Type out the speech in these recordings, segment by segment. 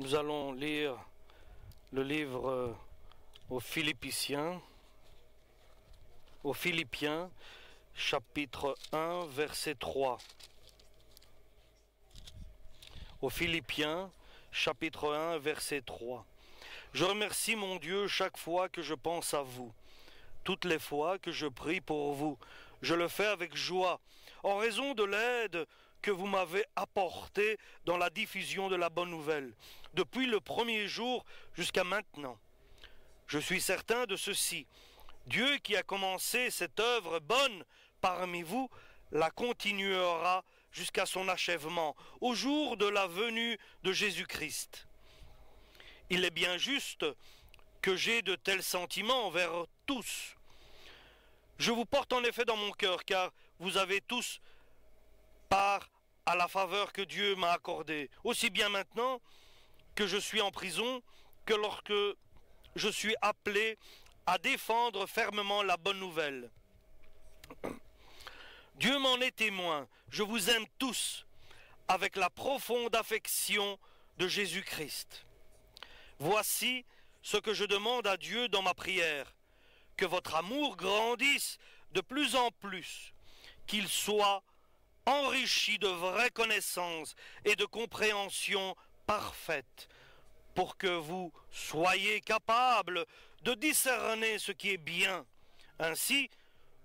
Nous allons lire le livre aux Philippiens, chapitre 1, verset 3. Aux Philippiens, chapitre 1, verset 3. Je remercie mon Dieu chaque fois que je pense à vous. Toutes les fois que je prie pour vous, je le fais avec joie, en raison de l'aide que vous m'avez apportée dans la diffusion de la bonne nouvelle, depuis le premier jour jusqu'à maintenant. Je suis certain de ceci. Dieu qui a commencé cette œuvre bonne parmi vous, la continuera jusqu'à son achèvement, au jour de la venue de Jésus-Christ. Il est bien juste que j'ai de tels sentiments envers tous. Je vous porte en effet dans mon cœur, car vous avez tous part à la faveur que Dieu m'a accordée, aussi bien maintenant que je suis en prison, que lorsque je suis appelé à défendre fermement la bonne nouvelle. Dieu m'en est témoin, je vous aime tous, avec la profonde affection de Jésus-Christ. Voici ce que je demande à Dieu dans ma prière, que votre amour grandisse de plus en plus, qu'il soit enrichi de vraies connaissances et de compréhension parfaite, pour que vous soyez capables de discerner ce qui est bien. Ainsi,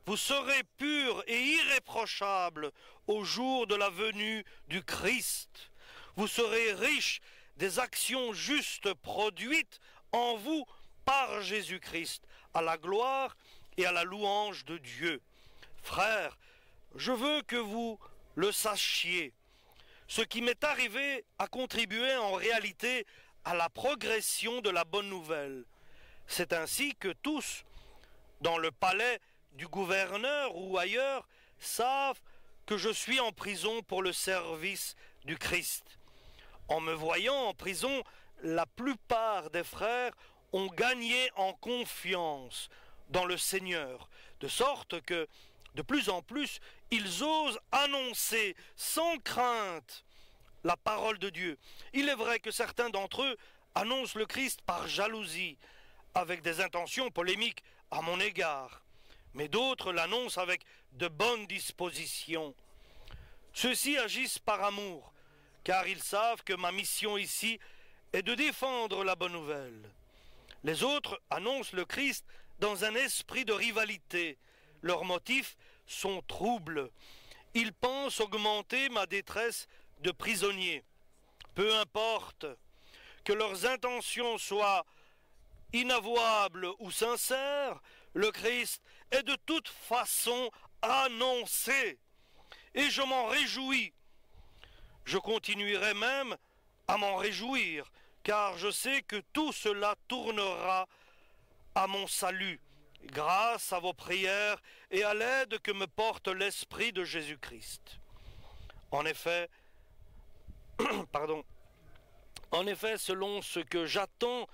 vous serez purs et irréprochables au jour de la venue du Christ. Vous serez riches des actions justes produites en vous par Jésus-Christ, à la gloire et à la louange de Dieu. Frères, je veux que vous le sachiez. Ce qui m'est arrivé a contribué en réalité à la progression de la bonne nouvelle. C'est ainsi que tous, dans le palais du gouverneur ou ailleurs, savent que je suis en prison pour le service du Christ. En me voyant en prison, la plupart des frères ont gagné en confiance dans le Seigneur, de sorte que, de plus en plus, ils osent annoncer sans crainte la parole de Dieu. Il est vrai que certains d'entre eux annoncent le Christ par jalousie, avec des intentions polémiques à mon égard, mais d'autres l'annoncent avec de bonnes dispositions. Ceux-ci agissent par amour, car ils savent que ma mission ici est de défendre la bonne nouvelle. Les autres annoncent le Christ dans un esprit de rivalité. Leurs motifs sont troubles. Ils pensent augmenter ma détresse de prisonnier. Peu importe que leurs intentions soient inavouables ou sincères, le Christ est de toute façon annoncé. Et je m'en réjouis. Je continuerai même à m'en réjouir, car je sais que tout cela tournera à mon salut, grâce à vos prières et à l'aide que me porte l'Esprit de Jésus-Christ. En effet, selon ce que j'attends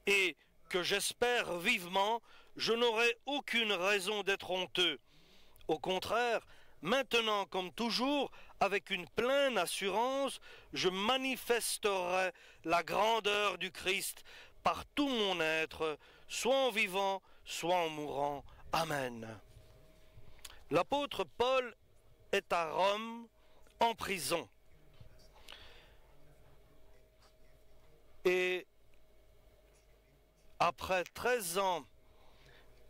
et que j'espère vivement, je n'aurai aucune raison d'être honteux. Au contraire, maintenant comme toujours, avec une pleine assurance, je manifesterai la grandeur du Christ par tout mon être, soit en vivant, soit en mourant. Amen. L'apôtre Paul est à Rome, en prison. Et après 13 ans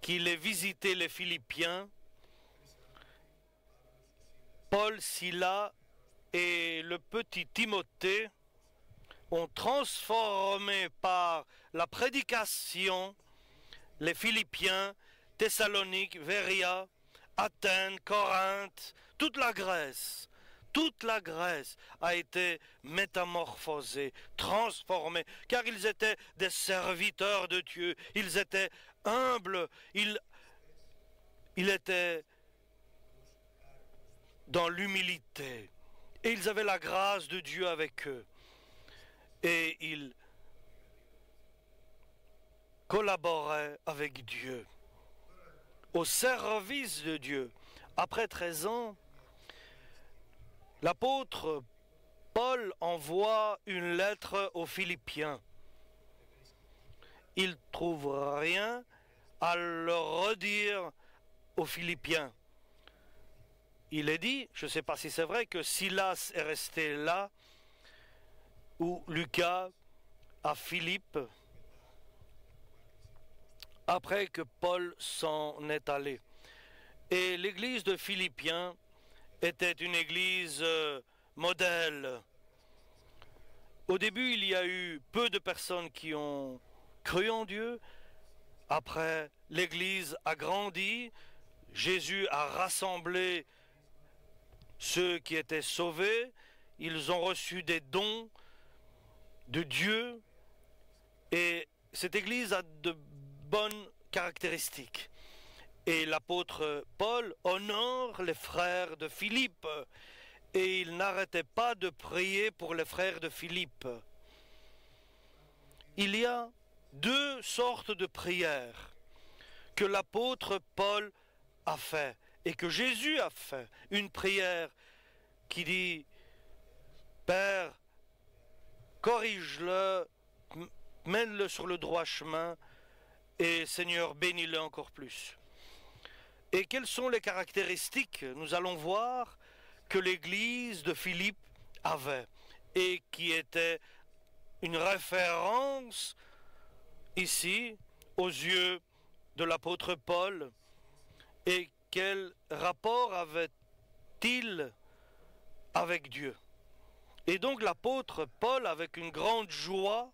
qu'il ait visité les Philippiens, Paul, Silas et le petit Timothée ont transformé par la prédication les Philippiens, Thessalonique, Véria, Athènes, Corinthe, toute la Grèce a été métamorphosée, transformée, car ils étaient des serviteurs de Dieu, ils étaient humbles, ils étaient dans l'humilité, et ils avaient la grâce de Dieu avec eux, et ils collaboraient avec Dieu, au service de Dieu. Après 13 ans, l'apôtre Paul envoie une lettre aux Philippiens. Il ne trouve rien à leur redire aux Philippiens. Il est dit, je ne sais pas si c'est vrai, que Silas est resté là, ou Lucas à Philippe, après que Paul s'en est allé. Et l'église de Philippiens était une église modèle. Au début, il y a eu peu de personnes qui ont cru en Dieu. Après, l'église a grandi. Jésus a rassemblé ceux qui étaient sauvés. Ils ont reçu des dons de Dieu. Et cette église a de bonnes caractéristiques. Et l'apôtre Paul honore les frères de Philippe. Et il n'arrêtait pas de prier pour les frères de Philippe. Il y a deux sortes de prières que l'apôtre Paul a fait et que Jésus a fait. Une prière qui dit « Père, corrige-le, mène-le sur le droit chemin et Seigneur, bénis-le encore plus. » Et quelles sont les caractéristiques? Nous allons voir que l'église de Philippe avait et qui était une référence ici aux yeux de l'apôtre Paul. Et quel rapport avait-il avec Dieu? Et donc l'apôtre Paul, avec une grande joie,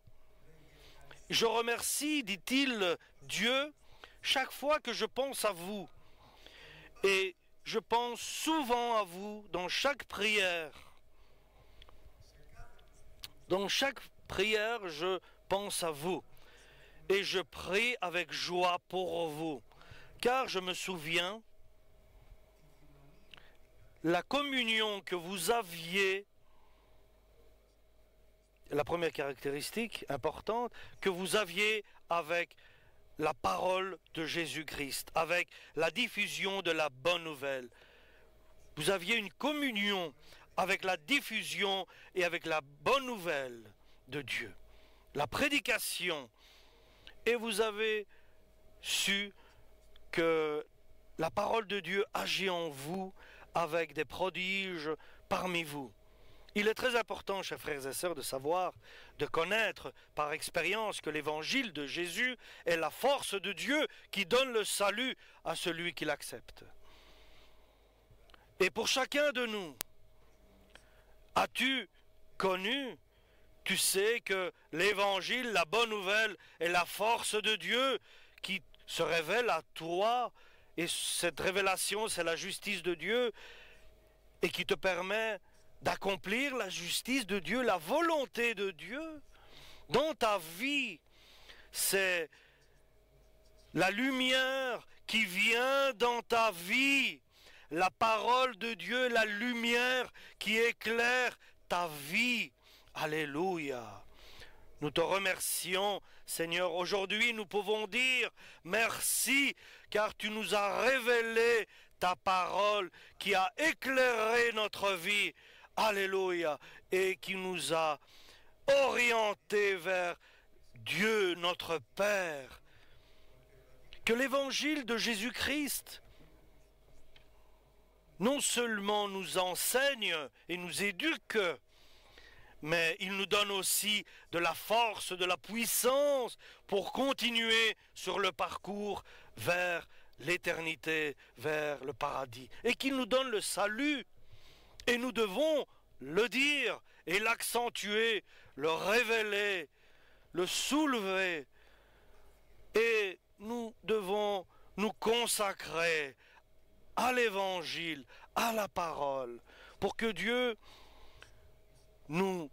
je remercie, dit-il, Dieu, chaque fois que je pense à vous. Et je pense souvent à vous dans chaque prière. Dans chaque prière, je pense à vous. Et je prie avec joie pour vous. Car je me souviens, la communion que vous aviez, la première caractéristique importante, que vous aviez avec la parole de Jésus-Christ, avec la diffusion de la bonne nouvelle. Vous aviez une communion avec la diffusion et avec la bonne nouvelle de Dieu, la prédication. Et vous avez su que la parole de Dieu agit en vous avec des prodiges parmi vous. Il est très important, chers frères et sœurs, de savoir, de connaître par expérience que l'évangile de Jésus est la force de Dieu qui donne le salut à celui qui l'accepte. Et pour chacun de nous, as-tu connu, tu sais que l'évangile, la bonne nouvelle, est la force de Dieu qui se révèle à toi, et cette révélation, c'est la justice de Dieu, et qui te permet d'accomplir la justice de Dieu, la volonté de Dieu dans ta vie. C'est la lumière qui vient dans ta vie. La parole de Dieu, la lumière qui éclaire ta vie. Alléluia. Nous te remercions, Seigneur. Aujourd'hui, nous pouvons dire merci, car tu nous as révélé ta parole qui a éclairé notre vie. Alléluia. Et qui nous a orientés vers Dieu, notre Père. Que l'évangile de Jésus-Christ non seulement nous enseigne et nous éduque, mais il nous donne aussi de la force, de la puissance pour continuer sur le parcours vers l'éternité, vers le paradis. Et qu'il nous donne le salut. Et nous devons le dire et l'accentuer, le révéler, le soulever. Et nous devons nous consacrer à l'évangile, à la parole, pour que Dieu nous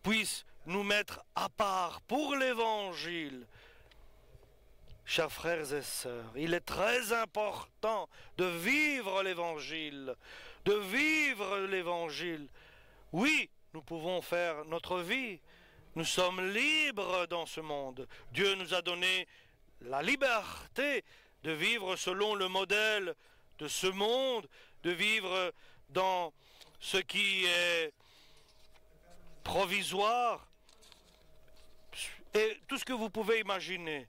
puisse nous mettre à part pour l'évangile. Chers frères et sœurs, il est très important de vivre l'évangile, de vivre l'évangile. Oui, nous pouvons faire notre vie. Nous sommes libres dans ce monde. Dieu nous a donné la liberté de vivre selon le modèle de ce monde, de vivre dans ce qui est provisoire, et tout ce que vous pouvez imaginer.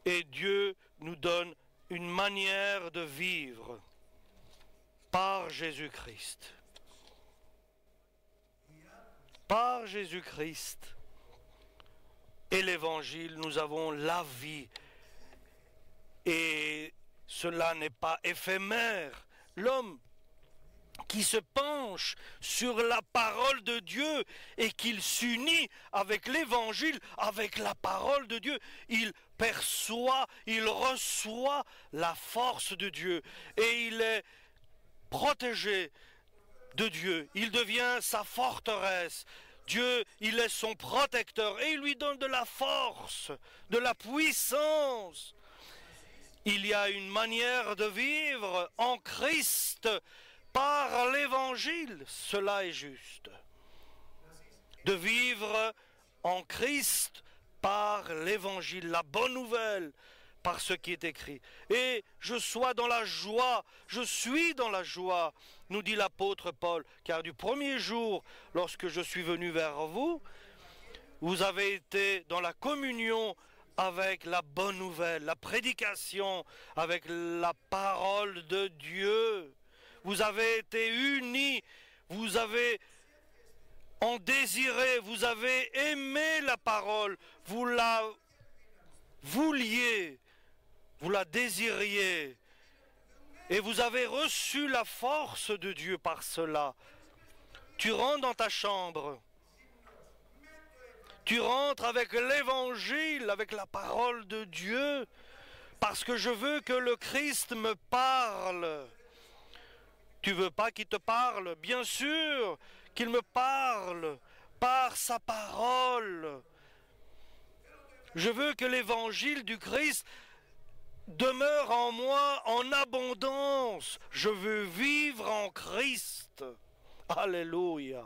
Et Dieu nous donne une manière de vivre par Jésus-Christ. Par Jésus-Christ et l'Évangile, nous avons la vie. Et cela n'est pas éphémère. L'homme qui se penche sur la parole de Dieu et qu'il s'unit avec l'Évangile, avec la parole de Dieu, il perçoit, il reçoit la force de Dieu et il est protégé de Dieu. Il devient sa forteresse. Dieu, il est son protecteur et il lui donne de la force, de la puissance. Il y a une manière de vivre en Christ par l'Évangile. Cela est juste. De vivre en Christ par l'Évangile, la bonne nouvelle, par ce qui est écrit. Et je suis dans la joie, nous dit l'apôtre Paul, car du premier jour, lorsque je suis venu vers vous, vous avez été dans la communion avec la bonne nouvelle, la prédication, avec la parole de Dieu. Vous avez été unis, vous avez en désiré, vous avez aimé la parole, vous la vouliez, vous la désiriez, et vous avez reçu la force de Dieu par cela. Tu rentres dans ta chambre, tu rentres avec l'Évangile, avec la parole de Dieu, parce que je veux que le Christ me parle. Tu veux pas qu'il te parle? Bien sûr qu'il me parle par sa parole. Je veux que l'Évangile du Christ demeure en moi en abondance. Je veux vivre en Christ. Alléluia.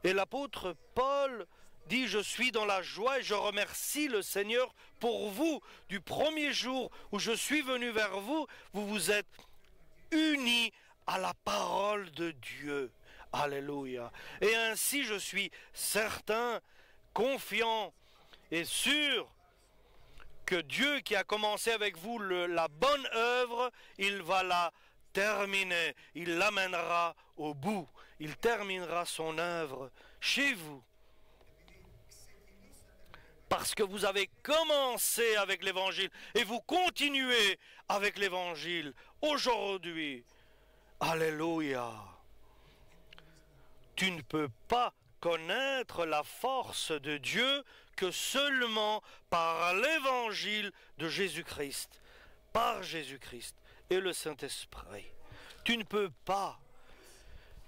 Et l'apôtre Paul dit, je suis dans la joie et je remercie le Seigneur pour vous. Du premier jour où je suis venu vers vous, vous vous êtes unis à la parole de Dieu. Alléluia. Et ainsi je suis certain, confiant et sûr que Dieu qui a commencé avec vous la bonne œuvre, il va la terminer, il l'amènera au bout, il terminera son œuvre chez vous. Parce que vous avez commencé avec l'Évangile et vous continuez avec l'Évangile aujourd'hui. Alléluia. Tu ne peux pas connaître la force de Dieu que seulement par l'Évangile de Jésus-Christ, par Jésus-Christ et le Saint-Esprit. Tu ne peux pas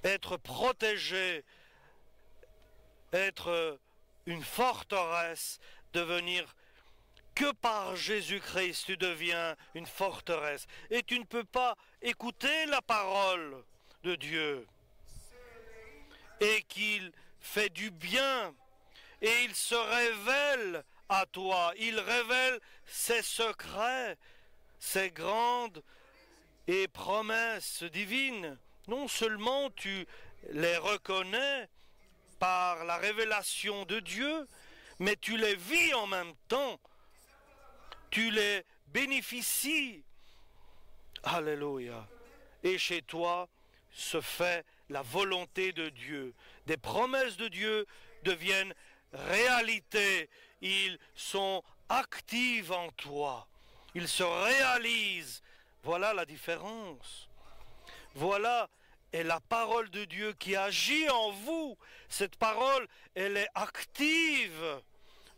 être protégé, être une forteresse, devenir que par Jésus-Christ tu deviens une forteresse. Et tu ne peux pas écouter la parole de Dieu et qu'il fait du bien et il se révèle à toi. Il révèle ses secrets, ses grandes et promesses divines. Non seulement tu les reconnais par la révélation de Dieu, mais tu les vis en même temps. Tu les bénéficies. Alléluia. Et chez toi se fait la volonté de Dieu. Des promesses de Dieu deviennent réalité. Ils sont actifs en toi. Ils se réalisent. Voilà la différence. Voilà est la parole de Dieu qui agit en vous. Cette parole, elle est active.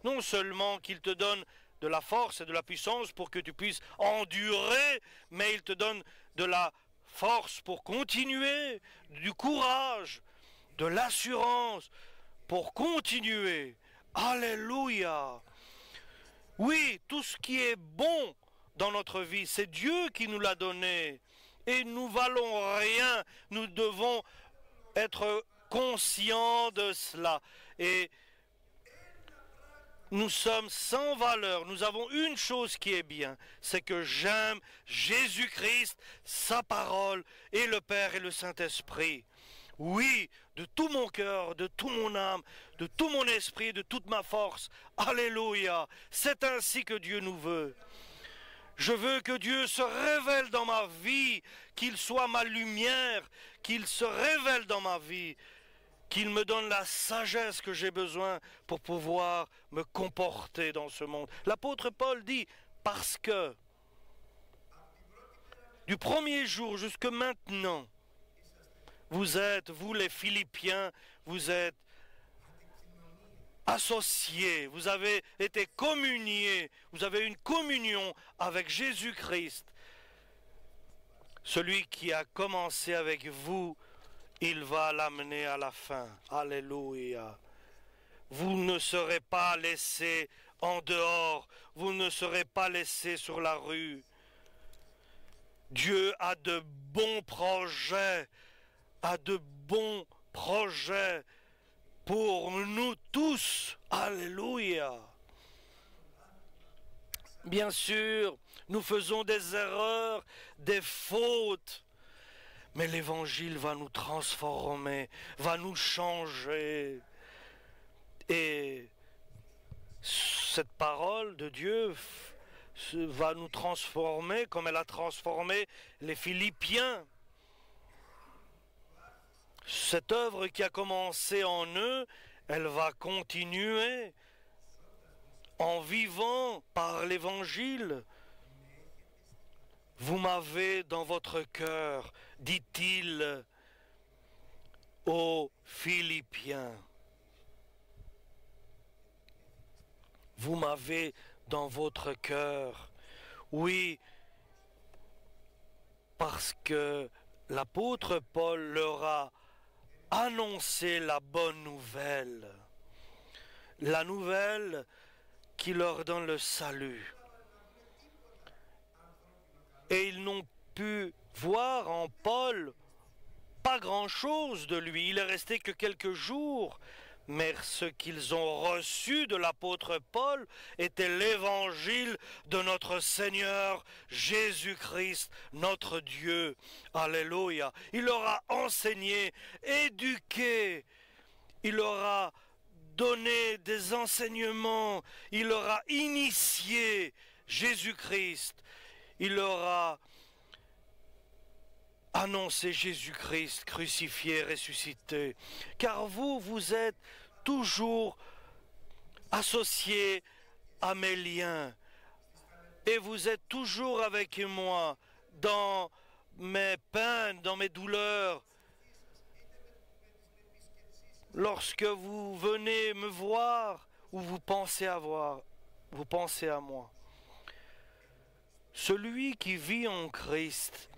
Non seulement qu'il te donne de la force et de la puissance pour que tu puisses endurer, mais il te donne de la force pour continuer, du courage, de l'assurance pour continuer. Alléluia. Oui, tout ce qui est bon dans notre vie, c'est Dieu qui nous l'a donné. Et nous valons rien. Nous devons être conscients de cela. Et nous sommes sans valeur. Nous avons une chose qui est bien, c'est que j'aime Jésus-Christ, sa parole, et le Père et le Saint-Esprit. Oui, de tout mon cœur, de toute mon âme, de tout mon esprit, de toute ma force. Alléluia. C'est ainsi que Dieu nous veut. Je veux que Dieu se révèle dans ma vie, qu'il soit ma lumière, qu'il se révèle dans ma vie, qu'il me donne la sagesse que j'ai besoin pour pouvoir me comporter dans ce monde. L'apôtre Paul dit, parce que du premier jour jusque maintenant, vous les Philippiens, vous êtes associés, vous avez été communiés, vous avez une communion avec Jésus-Christ. Celui qui a commencé avec vous, il va l'amener à la fin. Alléluia. Vous ne serez pas laissés en dehors, vous ne serez pas laissés sur la rue. Dieu a de bons projets, pour nous tous. Alléluia. Bien sûr, nous faisons des erreurs, des fautes, mais l'Évangile va nous transformer, va nous changer. Et cette parole de Dieu va nous transformer comme elle a transformé les Philippiens. Cette œuvre qui a commencé en eux, elle va continuer en vivant par l'Évangile. Vous m'avez dans votre cœur, dit-il aux Philippiens. Vous m'avez dans votre cœur. Oui, parce que l'apôtre Paul leur a annoncé la bonne nouvelle. La nouvelle qui leur donne le salut. Et ils n'ont pu voir en Paul pas grand-chose de lui. Il est resté que quelques jours. Mais ce qu'ils ont reçu de l'apôtre Paul était l'évangile de notre Seigneur Jésus-Christ, notre Dieu. Alléluia. Il leur a enseigné, éduqué, il leur a donné des enseignements, il leur a initié Jésus-Christ, il leur a annoncez Jésus-Christ crucifié, ressuscité, car vous êtes toujours associés à mes liens, et vous êtes toujours avec moi dans mes peines, dans mes douleurs. Lorsque vous venez me voir, ou vous pensez à moi. Celui qui vit en Christ,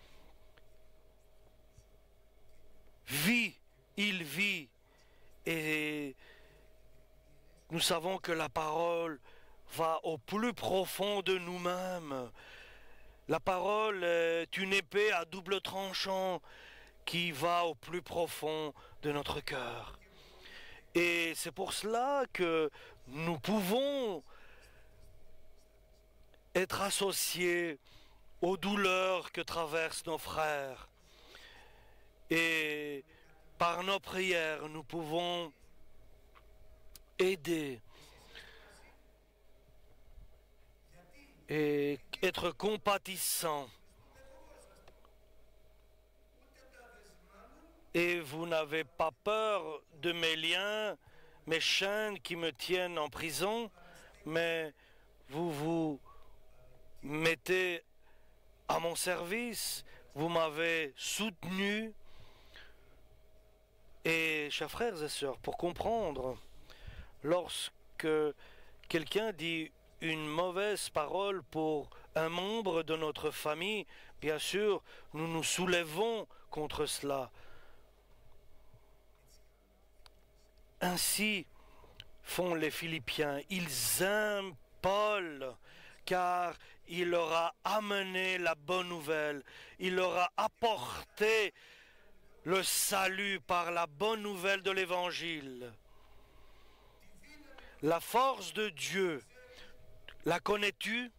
il vit, et nous savons que la parole va au plus profond de nous-mêmes. La parole est une épée à double tranchant qui va au plus profond de notre cœur. Et c'est pour cela que nous pouvons être associés aux douleurs que traversent nos frères. Et par nos prières, nous pouvons aider et être compatissants. Et vous n'avez pas peur de mes liens, mes chaînes qui me tiennent en prison, mais vous vous mettez à mon service, vous m'avez soutenu. Et chers frères et sœurs, pour comprendre, lorsque quelqu'un dit une mauvaise parole pour un membre de notre famille, bien sûr, nous nous soulevons contre cela. Ainsi font les Philippiens. Ils aiment Paul, car il leur a amené la bonne nouvelle. Il leur a apporté le salut par la bonne nouvelle de l'Évangile. La force de Dieu, la connais-tu?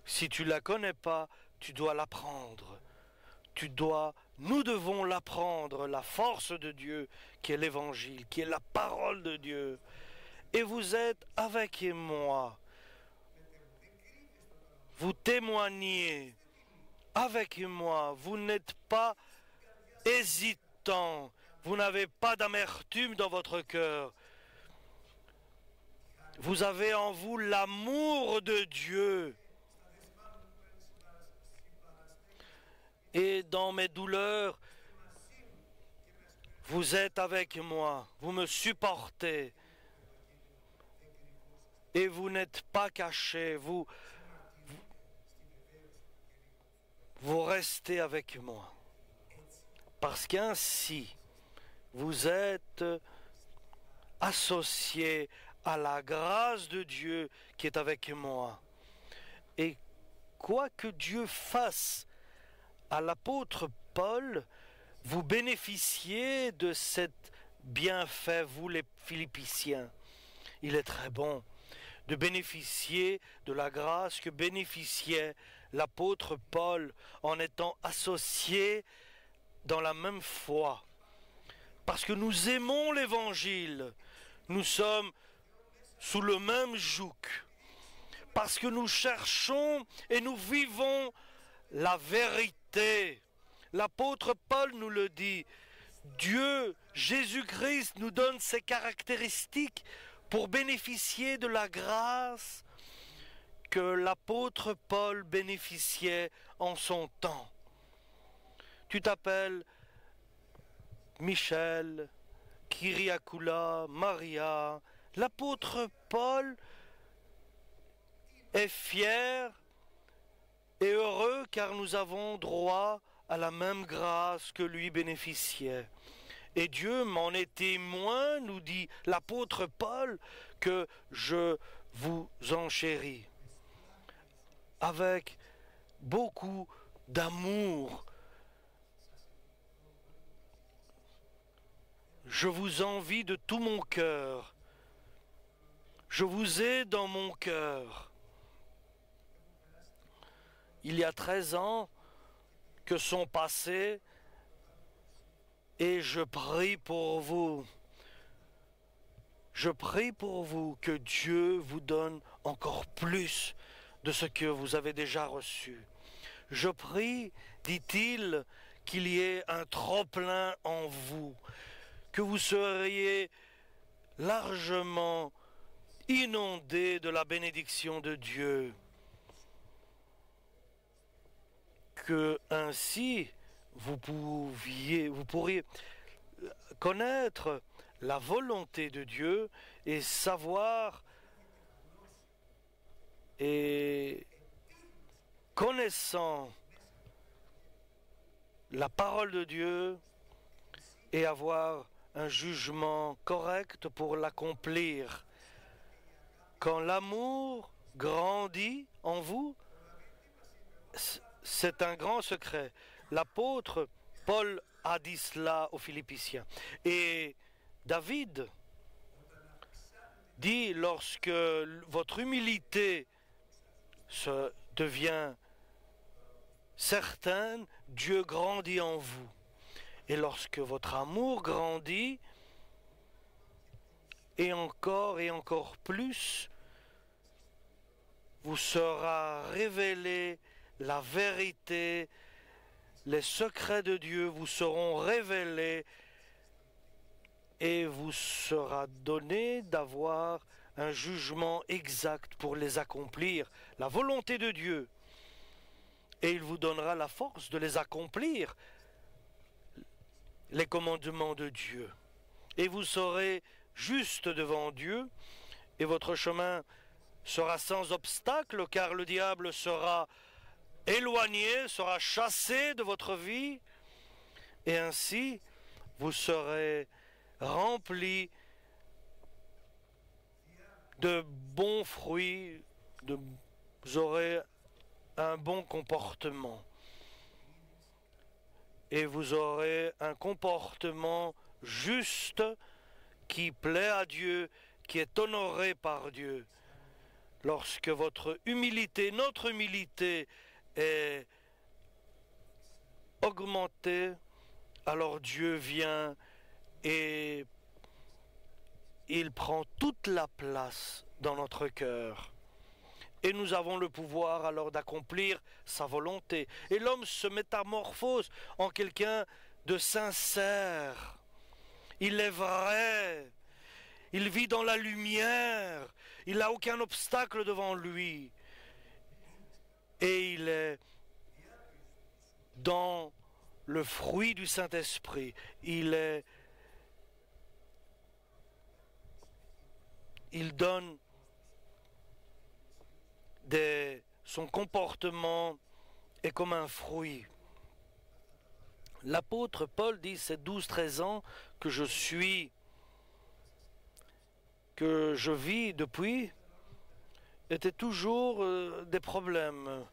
Si tu ne la connais pas, tu dois l'apprendre. nous devons l'apprendre, la force de Dieu, qui est l'évangile, qui est la parole de Dieu. Et vous êtes avec moi. Vous témoignez avec moi. Vous n'êtes pas hésitant. Vous n'avez pas d'amertume dans votre cœur. Vous avez en vous l'amour de Dieu. Et dans mes douleurs, vous êtes avec moi. Vous me supportez. Et vous n'êtes pas caché. Vous restez avec moi. Parce qu'ainsi, vous êtes associés à la grâce de Dieu qui est avec moi. Et quoi que Dieu fasse à l'apôtre Paul, vous bénéficiez de cet bienfait, vous les Philippiens. Il est très bon de bénéficier de la grâce que bénéficiait l'apôtre Paul en étant associé dans la même foi. Parce que nous aimons l'Évangile, nous sommes sous le même joug. Parce que nous cherchons et nous vivons la vérité. L'apôtre Paul nous le dit. Dieu, Jésus-Christ, nous donne ses caractéristiques pour bénéficier de la grâce que l'apôtre Paul bénéficiait en son temps. Tu t'appelles Michel, Kyriakula, Maria. L'apôtre Paul est fier et heureux car nous avons droit à la même grâce que lui bénéficiait. Et Dieu m'en est témoin, nous dit l'apôtre Paul, que je vous enchéris avec beaucoup d'amour. Je vous envie de tout mon cœur. Je vous ai dans mon cœur. Il y a 13 ans que sont passés et je prie pour vous. Je prie pour vous que Dieu vous donne encore plus de ce que vous avez déjà reçu. Je prie, dit-il, qu'il y ait un trop-plein en vous, que vous seriez largement inondés de la bénédiction de Dieu, que ainsi vous pourriez connaître la volonté de Dieu et savoir et connaissant la parole de Dieu et avoir un jugement correct pour l'accomplir. Quand l'amour grandit en vous, c'est un grand secret. L'apôtre Paul a dit cela aux Philippiens. Et David dit, lorsque votre humilité devient certaine, Dieu grandit en vous. Et lorsque votre amour grandit, et encore plus, vous sera révélé la vérité, les secrets de Dieu vous seront révélés et vous sera donné d'avoir un jugement exact pour les accomplir, la volonté de Dieu. Et il vous donnera la force de les accomplir, les commandements de Dieu. Et vous serez juste devant Dieu, et votre chemin sera sans obstacle, car le diable sera éloigné, sera chassé de votre vie, et ainsi vous serez remplis de bons fruits, vous aurez un bon comportement. Et vous aurez un comportement juste qui plaît à Dieu, qui est honoré par Dieu. Lorsque votre humilité, notre humilité est augmenter, alors Dieu vient et il prend toute la place dans notre cœur. Et nous avons le pouvoir alors d'accomplir sa volonté. Et l'homme se métamorphose en quelqu'un de sincère. Il est vrai. Il vit dans la lumière. Il n'a aucun obstacle devant lui. Et il est dans le fruit du Saint-Esprit. Il donne son comportement est comme un fruit. L'apôtre Paul dit, c'est 12-13 ans que je vis depuis, étaient toujours des problèmes.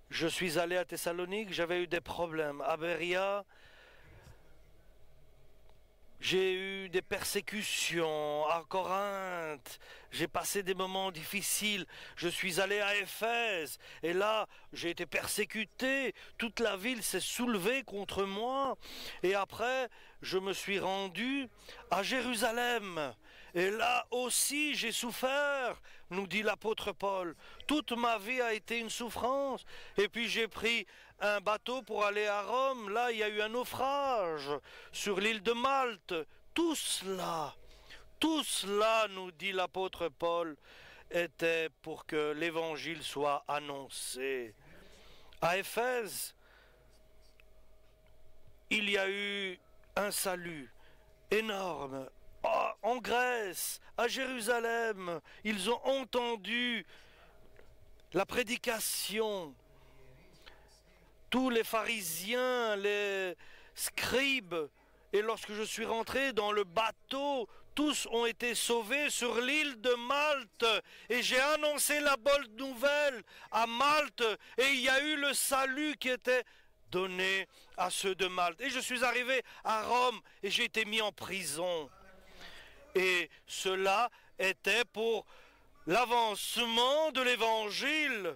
Je suis allé à Thessalonique, j'avais eu des problèmes. À Beria, j'ai eu des persécutions. À Corinthe, j'ai passé des moments difficiles. Je suis allé à Éphèse et là, j'ai été persécuté. Toute la ville s'est soulevée contre moi. Et après, je me suis rendu à Jérusalem. Et là aussi, j'ai souffert, nous dit l'apôtre Paul. Toute ma vie a été une souffrance. Et puis j'ai pris un bateau pour aller à Rome. Là, il y a eu un naufrage sur l'île de Malte. Tout cela, nous dit l'apôtre Paul, était pour que l'évangile soit annoncé. À Éphèse, il y a eu un salut énorme. En Grèce, à Jérusalem, ils ont entendu la prédication. Tous les pharisiens, les scribes, et lorsque je suis rentré dans le bateau, tous ont été sauvés sur l'île de Malte. Et j'ai annoncé la bonne nouvelle à Malte, et il y a eu le salut qui était donné à ceux de Malte. Et je suis arrivé à Rome, et j'ai été mis en prison. Et cela était pour l'avancement de l'évangile.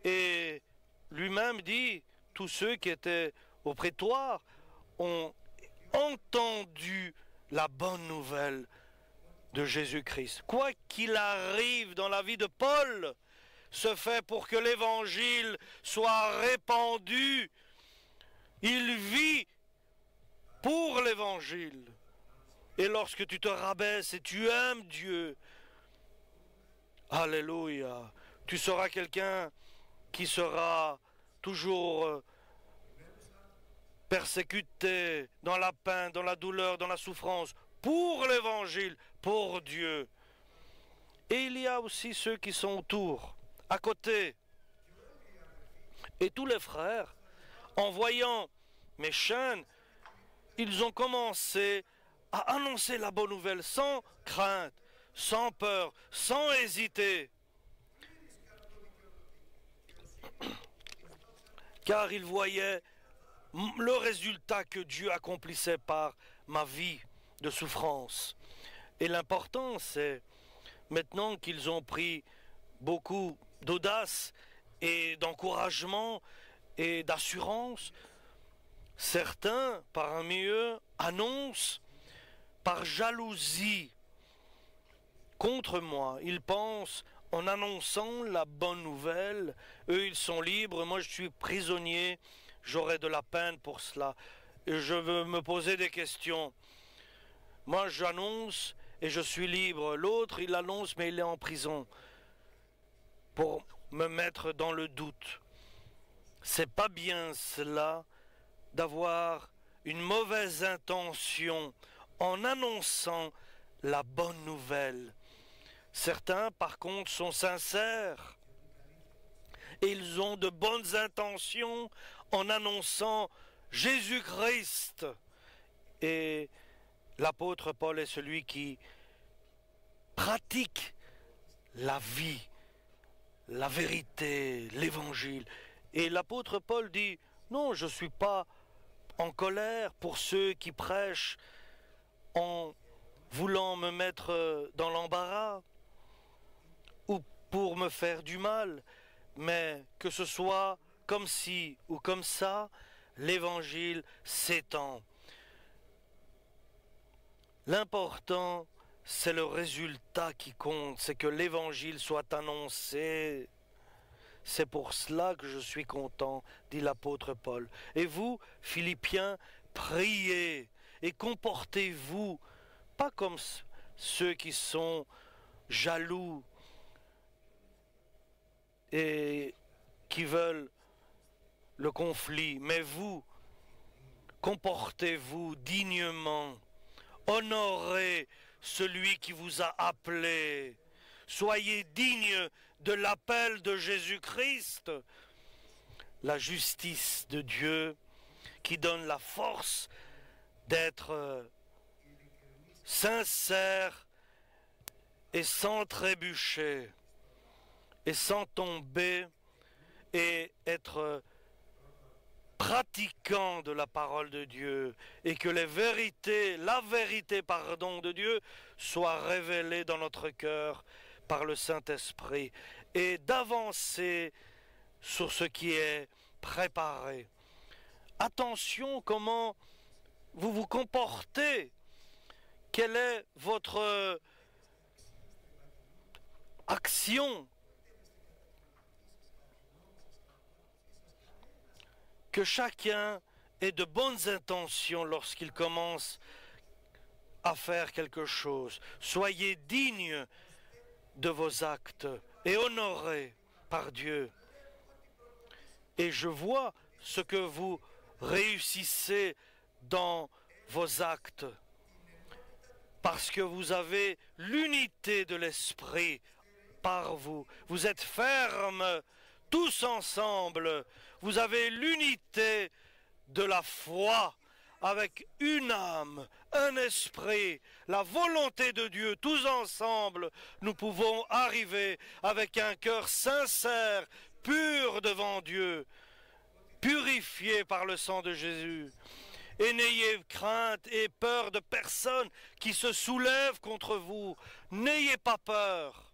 Et lui-même dit, tous ceux qui étaient au prétoire ont entendu la bonne nouvelle de Jésus-Christ. Quoi qu'il arrive dans la vie de Paul, se fait pour que l'évangile soit répandu. Il vit pour l'évangile. Et lorsque tu te rabaisses et tu aimes Dieu, alléluia, tu seras quelqu'un qui sera toujours persécuté dans la peine, dans la douleur, dans la souffrance, pour l'évangile, pour Dieu. Et il y a aussi ceux qui sont autour, à côté. Et tous les frères, en voyant mes chaînes, ils ont commencé à annoncer la bonne nouvelle sans crainte, sans peur, sans hésiter. Car ils voyaient le résultat que Dieu accomplissait par ma vie de souffrance. Et l'important, c'est maintenant qu'ils ont pris beaucoup d'audace et d'encouragement et d'assurance, certains parmi eux annoncent par jalousie contre moi. Ils pensent, en annonçant la bonne nouvelle, eux ils sont libres, moi je suis prisonnier, j'aurai de la peine pour cela. Et je veux me poser des questions. Moi j'annonce et je suis libre. L'autre il annonce mais il est en prison. Pour me mettre dans le doute. C'est pas bien cela d'avoir une mauvaise intention en annonçant la bonne nouvelle. Certains, par contre, sont sincères et ils ont de bonnes intentions en annonçant Jésus-Christ. Et l'apôtre Paul est celui qui pratique la vie, la vérité, l'évangile. Et l'apôtre Paul dit, non, je ne suis pas en colère pour ceux qui prêchent en voulant me mettre dans l'embarras ou pour me faire du mal, mais que ce soit comme ci ou comme ça, l'évangile s'étend. L'important, c'est le résultat qui compte, c'est que l'évangile soit annoncé. C'est pour cela que je suis content, dit l'apôtre Paul. Et vous, Philippiens, priez et comportez-vous, pas comme ceux qui sont jaloux et qui veulent le conflit, mais vous, comportez-vous dignement, honorez celui qui vous a appelé, soyez digne de l'appel de Jésus-Christ, la justice de Dieu qui donne la force d'être sincère et sans trébucher et sans tomber et être pratiquant de la parole de Dieu et que la vérité de Dieu soit révélée dans notre cœur par le Saint-Esprit et d'avancer sur ce qui est préparé. Attention comment vous vous comportez, quelle est votre action. Que chacun ait de bonnes intentions lorsqu'il commence à faire quelque chose. Soyez dignes de vos actes et honorés par Dieu. Et je vois ce que vous réussissez dans vos actes, parce que vous avez l'unité de l'esprit par vous. Vous êtes fermes tous ensemble. Vous avez l'unité de la foi avec une âme, un esprit, la volonté de Dieu. Tous ensemble, nous pouvons arriver avec un cœur sincère, pur devant Dieu, purifié par le sang de Jésus. Et n'ayez crainte et peur de personne qui se soulève contre vous. N'ayez pas peur,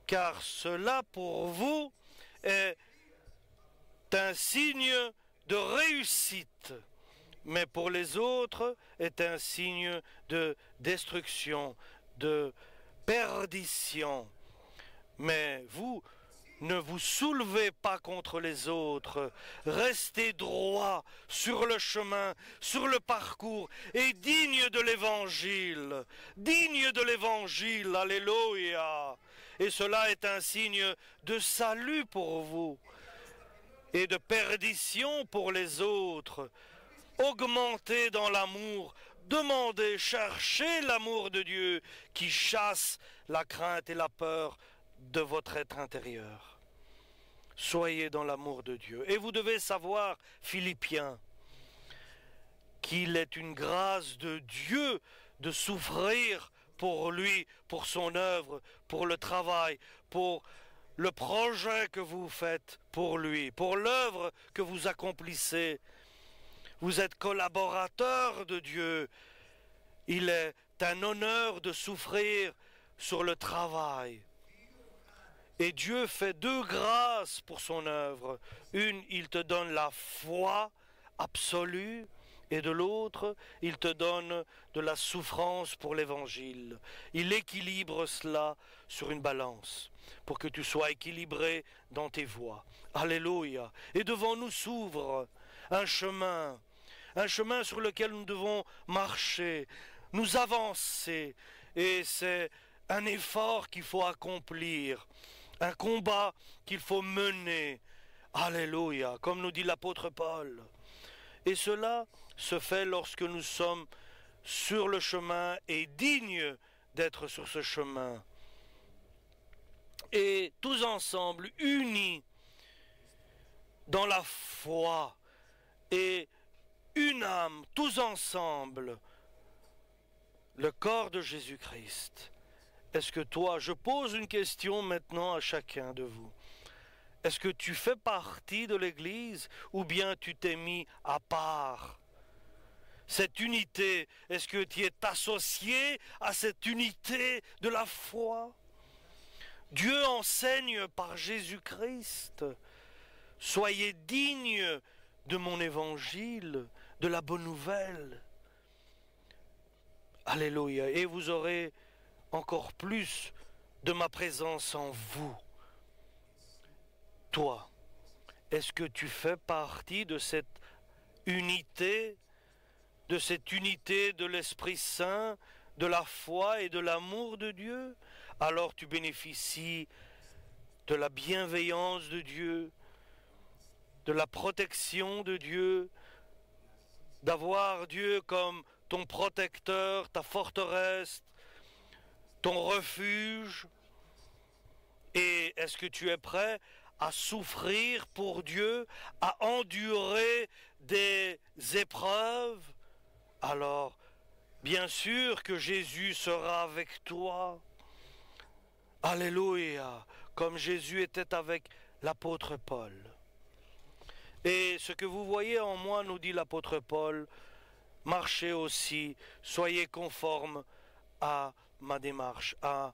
car cela pour vous est un signe de réussite, mais pour les autres est un signe de destruction, de perdition. Mais vous, ne vous soulevez pas contre les autres, restez droit sur le chemin, sur le parcours, et digne de l'évangile, alléluia. Et cela est un signe de salut pour vous et de perdition pour les autres. Augmentez dans l'amour, demandez, cherchez l'amour de Dieu qui chasse la crainte et la peur de votre être intérieur. Soyez dans l'amour de Dieu. Et vous devez savoir, Philippiens, qu'il est une grâce de Dieu de souffrir pour lui, pour son œuvre, pour le travail, pour le projet que vous faites pour lui, pour l'œuvre que vous accomplissez. Vous êtes collaborateur de Dieu. Il est un honneur de souffrir sur le travail. Et Dieu fait deux grâces pour son œuvre. Une, il te donne la foi absolue, et de l'autre, il te donne de la souffrance pour l'évangile. Il équilibre cela sur une balance, pour que tu sois équilibré dans tes voies. Alléluia. Et devant nous s'ouvre un chemin sur lequel nous devons marcher, nous avancer. Et c'est un effort qu'il faut accomplir, un combat qu'il faut mener. Alléluia, comme nous dit l'apôtre Paul. Et cela se fait lorsque nous sommes sur le chemin et dignes d'être sur ce chemin. Et tous ensemble, unis dans la foi et une âme, tous ensemble, le corps de Jésus-Christ. Est-ce que toi, je pose une question maintenant à chacun de vous. Est-ce que tu fais partie de l'Église ou bien tu t'es mis à part? Cette unité, est-ce que tu es associé à cette unité de la foi? Dieu enseigne par Jésus-Christ. Soyez dignes de mon évangile, de la bonne nouvelle. Alléluia. Et vous aurez encore plus de ma présence en vous. Toi, est-ce que tu fais partie de cette unité, de l'Esprit Saint, de la foi et de l'amour de Dieu? Alors tu bénéficies de la bienveillance de Dieu, de la protection de Dieu, d'avoir Dieu comme ton protecteur, ta forteresse, ton refuge. Et est-ce que tu es prêt à souffrir pour Dieu, à endurer des épreuves? Alors, bien sûr que Jésus sera avec toi. Alléluia, comme Jésus était avec l'apôtre Paul. Et ce que vous voyez en moi, nous dit l'apôtre Paul, marchez aussi, soyez conformes à ma démarche, à